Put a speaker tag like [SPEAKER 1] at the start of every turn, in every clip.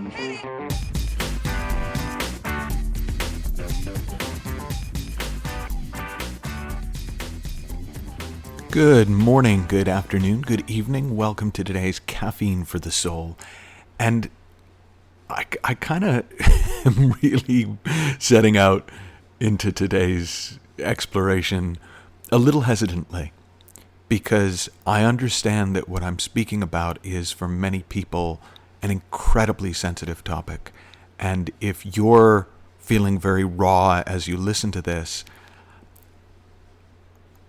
[SPEAKER 1] Good morning, good afternoon, good evening. Welcome to today's Caffeine for the Soul. And I kind of am really setting out into today's exploration a little hesitantly, because I understand that what I'm speaking about is, for many people, an incredibly sensitive topic. And if you're feeling very raw as you listen to this,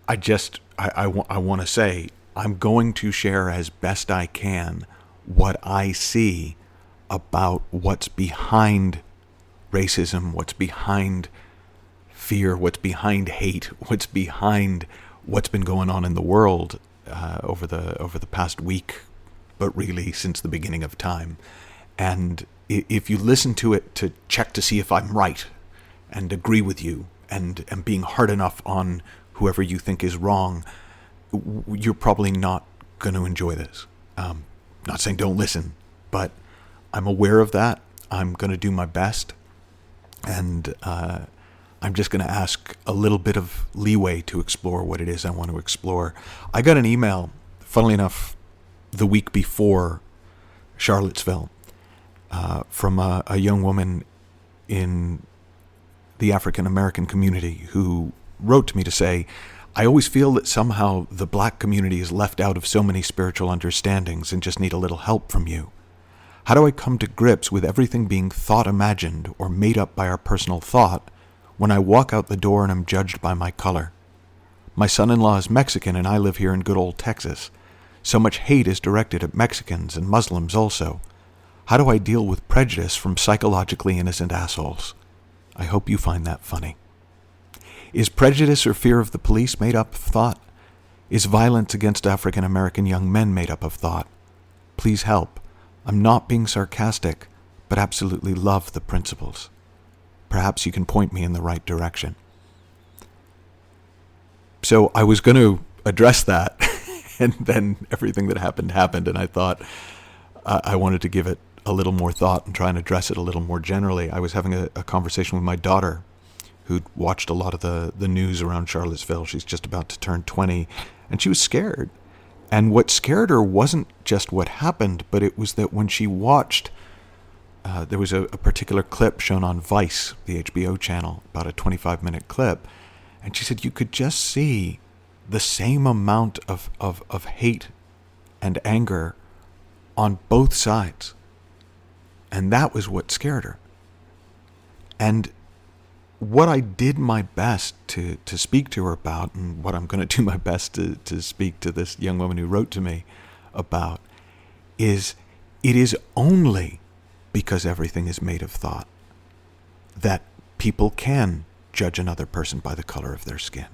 [SPEAKER 1] I want to say I'm going to share as best I can what I see about what's behind racism, what's behind fear, what's behind hate, what's behind what's been going on in the world over the past week, but really since the beginning of time. And if you listen to it to check to see if I'm right and agree with you and being hard enough on whoever you think is wrong, you're probably not going to enjoy this. Not saying don't listen, but I'm aware of that. I'm going to do my best, and I'm just going to ask a little bit of leeway to explore what it is I want to explore. I got an email, funnily enough, the week before Charlottesville, from a young woman in the African American community who wrote to me to say, I always feel that somehow the black community is left out of so many spiritual understandings and just need a little help from you. How do I come to grips with everything being thought imagined or made up by our personal thought when I walk out the door and am judged by my color? My son-in-law is Mexican and I live here in good old Texas. So much hate is directed at Mexicans and Muslims also. How do I deal with prejudice from psychologically innocent assholes? I hope you find that funny. Is prejudice or fear of the police made up of thought? Is violence against African American young men made up of thought? Please help. I'm not being sarcastic, but absolutely love the principles. Perhaps you can point me in the right direction. So I was going to address that, and then everything that happened, and I thought I wanted to give it a little more thought and try and address it a little more generally. I was having a conversation with my daughter, who'd watched a lot of the news around Charlottesville. She's just about to turn 20, and she was scared. And what scared her wasn't just what happened, but it was that when she watched, there was a particular clip shown on Vice, the HBO channel, about a 25-minute clip, and she said you could just see the same amount of hate and anger on both sides. And that was what scared her. And what I did my best to speak to her about, and what I'm going to do my best to speak to this young woman who wrote to me about, is it is only because everything is made of thought that people can judge another person by the color of their skin.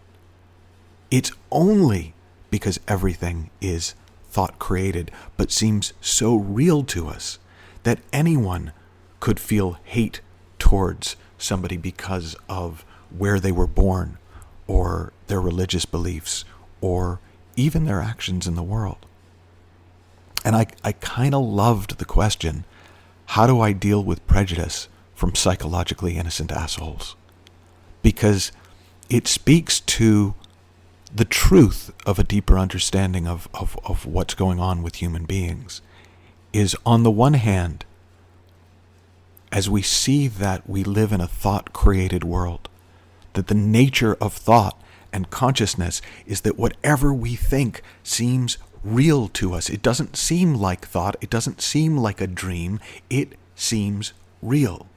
[SPEAKER 1] It's only because everything is thought created, but seems so real to us that anyone could feel hate towards somebody because of where they were born, or their religious beliefs, or even their actions in the world. And I kind of loved the question, how do I deal with prejudice from psychologically innocent assholes? Because it speaks to the truth of a deeper understanding of what's going on with human beings. Is, on the one hand, as we see that we live in a thought-created world, that the nature of thought and consciousness is that whatever we think seems real to us. It doesn't seem like thought. It doesn't seem like a dream. It seems real.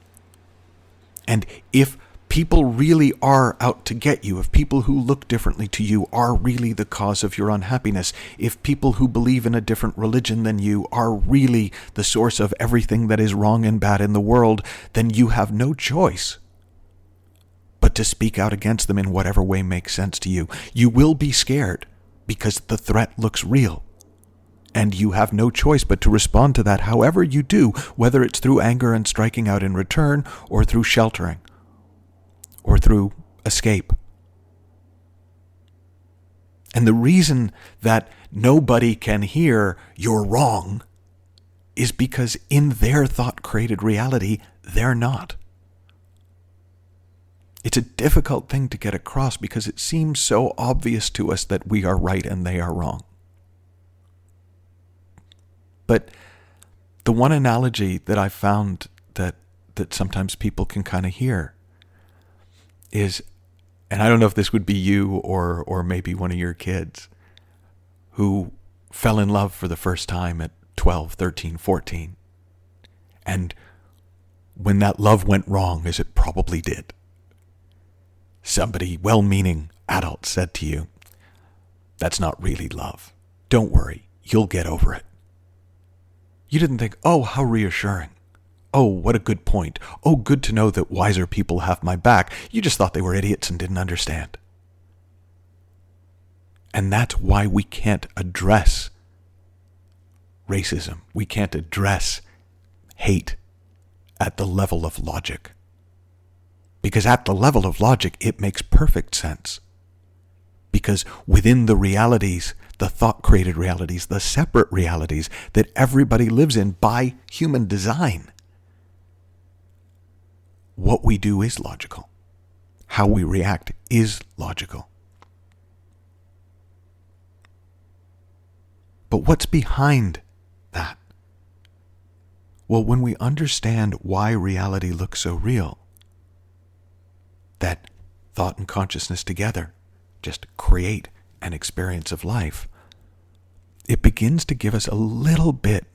[SPEAKER 1] And if people really are out to get you, if people who look differently to you are really the cause of your unhappiness, if people who believe in a different religion than you are really the source of everything that is wrong and bad in the world, then you have no choice but to speak out against them in whatever way makes sense to you. You will be scared because the threat looks real. And you have no choice but to respond to that however you do, whether it's through anger and striking out in return, or through sheltering, or through escape. And the reason that nobody can hear "you're wrong" is because in their thought-created reality, they're not. It's a difficult thing to get across because it seems so obvious to us that we are right and they are wrong. But the one analogy that I found that sometimes people can kind of hear is, and I don't know if this would be you or maybe one of your kids who fell in love for the first time at 12, 13, 14. And when that love went wrong, as it probably did, somebody, well-meaning adult, said to you, "That's not really love. Don't worry, you'll get over it." You didn't think, "Oh, how reassuring. Oh, what a good point. Oh, good to know that wiser people have my back." You just thought they were idiots and didn't understand. And that's why we can't address racism. We can't address hate at the level of logic. Because at the level of logic, it makes perfect sense. Because within the realities, the thought-created realities, the separate realities that everybody lives in by human design, what we do is logical. How we react is logical. But what's behind that? Well, when we understand why reality looks so real, that thought and consciousness together just create an experience of life, it begins to give us a little bit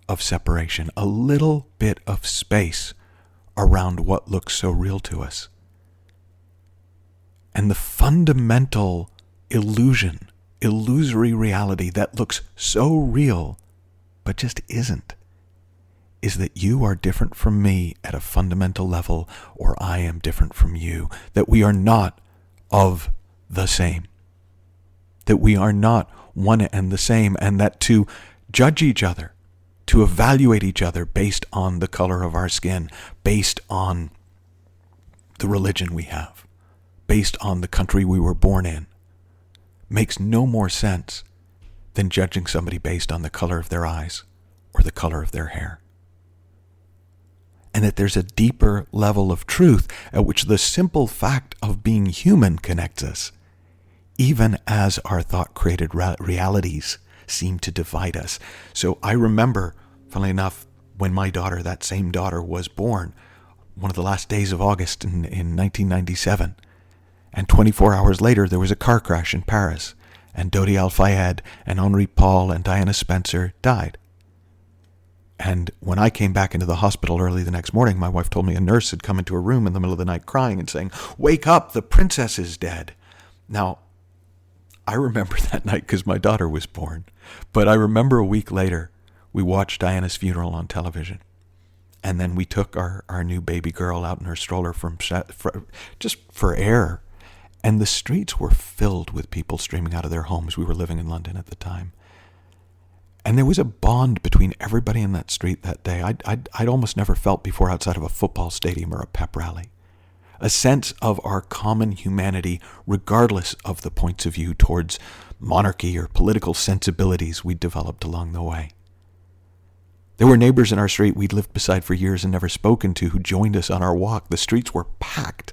[SPEAKER 1] of separation, a little bit of space around what looks so real to us. And the fundamental illusory reality that looks so real, but just isn't, is that you are different from me at a fundamental level, or I am different from you, that we are not of the same, that we are not one and the same, and that to judge each other, to evaluate each other based on the color of our skin, based on the religion we have, based on the country we were born in, makes no more sense than judging somebody based on the color of their eyes or the color of their hair. And that there's a deeper level of truth at which the simple fact of being human connects us, even as our thought-created realities seem to divide us. So I remember, funnily enough, when my daughter, that same daughter, was born, one of the last days of August in 1997, and 24 hours later there was a car crash in Paris, and Dodi Al-Fayed and Henri Paul and Diana Spencer died. And when I came back into the hospital early the next morning, my wife told me a nurse had come into her room in the middle of the night crying and saying, "Wake up, the princess is dead." Now, I remember that night because my daughter was born. But I remember a week later, we watched Diana's funeral on television. And then we took our new baby girl out in her stroller just for air. And the streets were filled with people streaming out of their homes. We were living in London at the time. And there was a bond between everybody in that street that day I'd almost never felt before outside of a football stadium or a pep rally. A sense of our common humanity, regardless of the points of view towards monarchy or political sensibilities we developed along the way. There were neighbors in our street we'd lived beside for years and never spoken to who joined us on our walk. The streets were packed.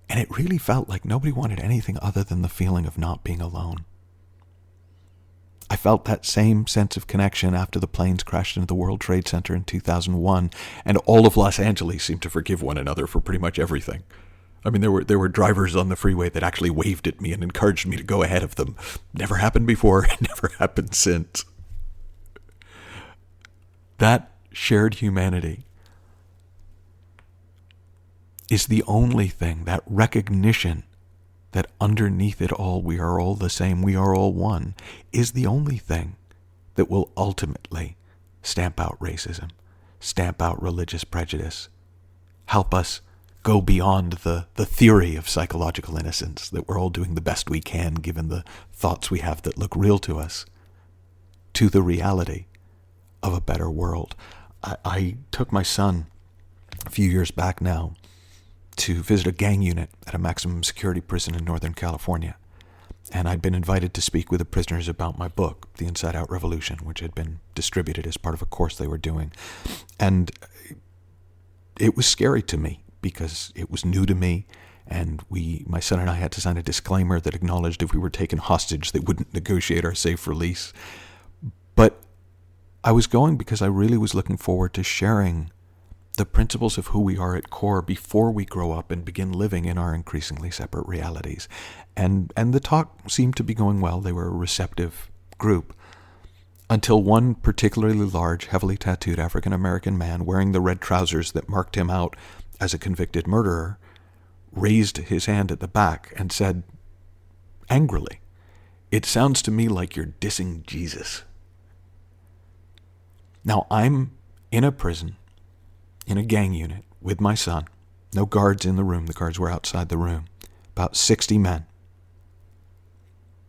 [SPEAKER 1] And it really felt like nobody wanted anything other than the feeling of not being alone. I felt that same sense of connection after the planes crashed into the World Trade Center in 2001, and all of Los Angeles seemed to forgive one another for pretty much everything. I mean, there were drivers on the freeway that actually waved at me and encouraged me to go ahead of them. Never happened before, never happened since. That shared humanity is the only thing, that recognition that underneath it all, we are all the same, we are all one, is the only thing that will ultimately stamp out racism, stamp out religious prejudice, help us go beyond the theory of psychological innocence, that we're all doing the best we can given the thoughts we have that look real to us, to the reality of a better world. I took my son a few years back now to visit a gang unit at a maximum security prison in Northern California. And I'd been invited to speak with the prisoners about my book, The Inside Out Revolution, which had been distributed as part of a course they were doing. And it was scary to me because it was new to me. And my son and I had to sign a disclaimer that acknowledged if we were taken hostage, they wouldn't negotiate our safe release. But I was going because I really was looking forward to sharing the principles of who we are at core before we grow up and begin living in our increasingly separate realities. And the talk seemed to be going well. They were a receptive group. Until one particularly large, heavily tattooed African-American man wearing the red trousers that marked him out as a convicted murderer raised his hand at the back and said, angrily, "It sounds to me like you're dissing Jesus." Now, I'm in a prison, in a gang unit, with my son. No guards in the room. The guards were outside the room. About 60 men.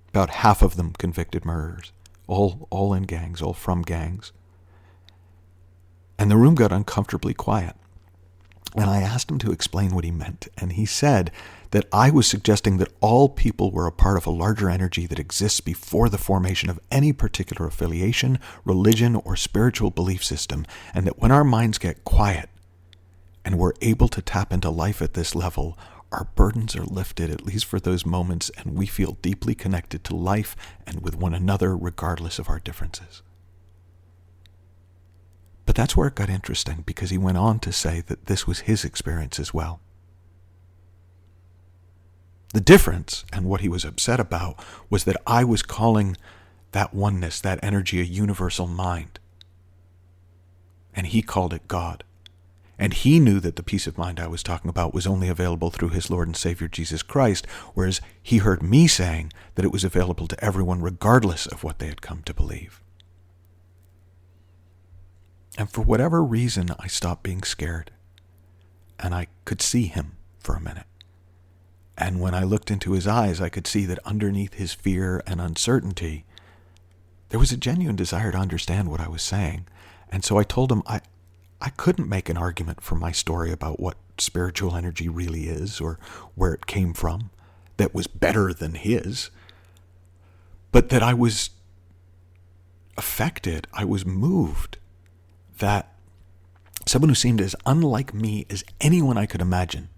[SPEAKER 1] About half of them convicted murderers. All in gangs, all from gangs. And the room got uncomfortably quiet. And I asked him to explain what he meant. And he said that I was suggesting that all people were a part of a larger energy that exists before the formation of any particular affiliation, religion, or spiritual belief system. And that when our minds get quiet and we're able to tap into life at this level, our burdens are lifted, at least for those moments, and we feel deeply connected to life and with one another regardless of our differences. But that's where it got interesting, because he went on to say that this was his experience as well. The difference, and what he was upset about, was that I was calling that oneness, that energy, a universal mind. And he called it God. And he knew that the peace of mind I was talking about was only available through his Lord and Savior Jesus Christ, whereas he heard me saying that it was available to everyone regardless of what they had come to believe. And for whatever reason, I stopped being scared. And I could see him for a minute. And when I looked into his eyes, I could see that underneath his fear and uncertainty, there was a genuine desire to understand what I was saying. And so I told him I couldn't make an argument for my story about what spiritual energy really is or where it came from that was better than his, but that I was affected, I was moved that someone who seemed as unlike me as anyone I could imagine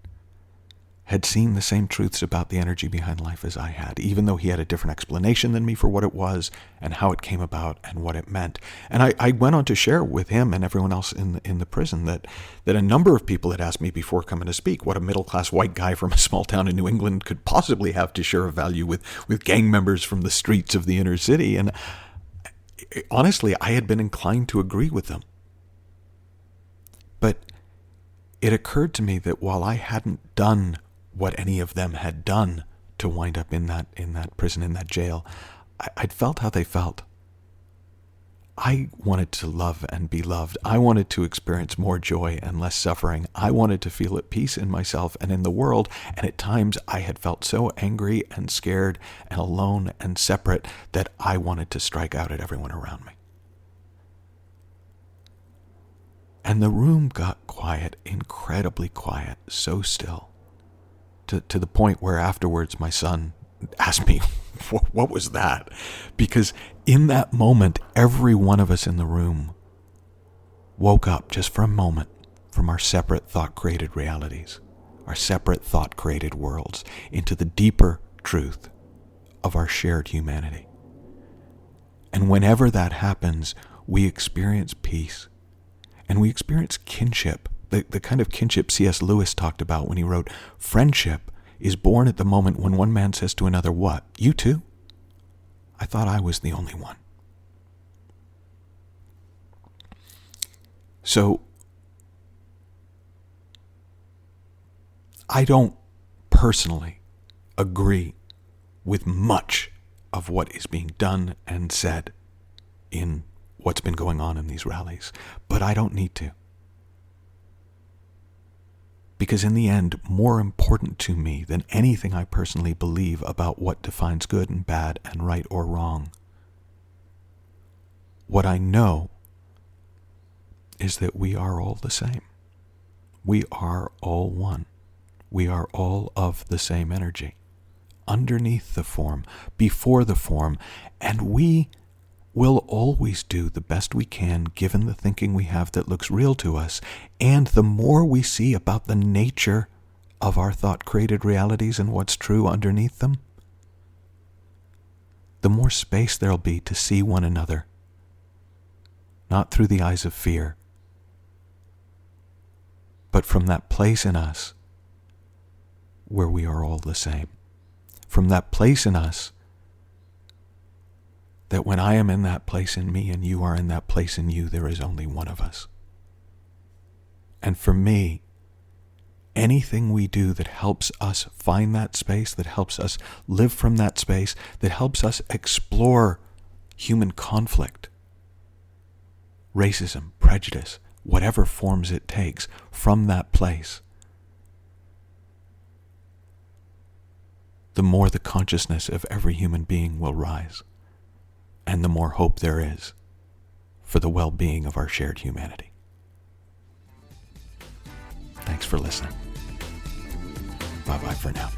[SPEAKER 1] had seen the same truths about the energy behind life as I had, even though he had a different explanation than me for what it was and how it came about and what it meant. And I went on to share with him and everyone else in the prison that a number of people had asked me before coming to speak what a middle-class white guy from a small town in New England could possibly have to share a value with gang members from the streets of the inner city. And honestly, I had been inclined to agree with them. But it occurred to me that while I hadn't done what any of them had done to wind up in that prison, in that jail, I'd felt how they felt. I wanted to love and be loved. I wanted to experience more joy and less suffering. I wanted to feel at peace in myself and in the world. And at times I had felt so angry and scared and alone and separate that I wanted to strike out at everyone around me. And the room got quiet, incredibly quiet, so still. To the point where afterwards my son asked me, what was that? Because in that moment, every one of us in the room woke up just for a moment from our separate thought-created realities, our separate thought-created worlds, into the deeper truth of our shared humanity. And whenever that happens, we experience peace, and we experience kinship. The kind of kinship C.S. Lewis talked about when he wrote, "Friendship is born at the moment when one man says to another, 'What, you too? I thought I was the only one.'" So, I don't personally agree with much of what is being done and said in what's been going on in these rallies, but I don't need to. Because in the end, more important to me than anything I personally believe about what defines good and bad and right or wrong, what I know is that we are all the same. We are all one. We are all of the same energy, underneath the form, before the form, and we will always do the best we can given the thinking we have that looks real to us. And the more we see about the nature of our thought-created realities and what's true underneath them, the more space there'll be to see one another, not through the eyes of fear, but from that place in us where we are all the same. From that place in us that when I am in that place in me and you are in that place in you, there is only one of us. And for me, anything we do that helps us find that space, that helps us live from that space, that helps us explore human conflict, racism, prejudice, whatever forms it takes, from that place, the more the consciousness of every human being will rise, and the more hope there is for the well-being of our shared humanity. Thanks for listening. Bye-bye for now.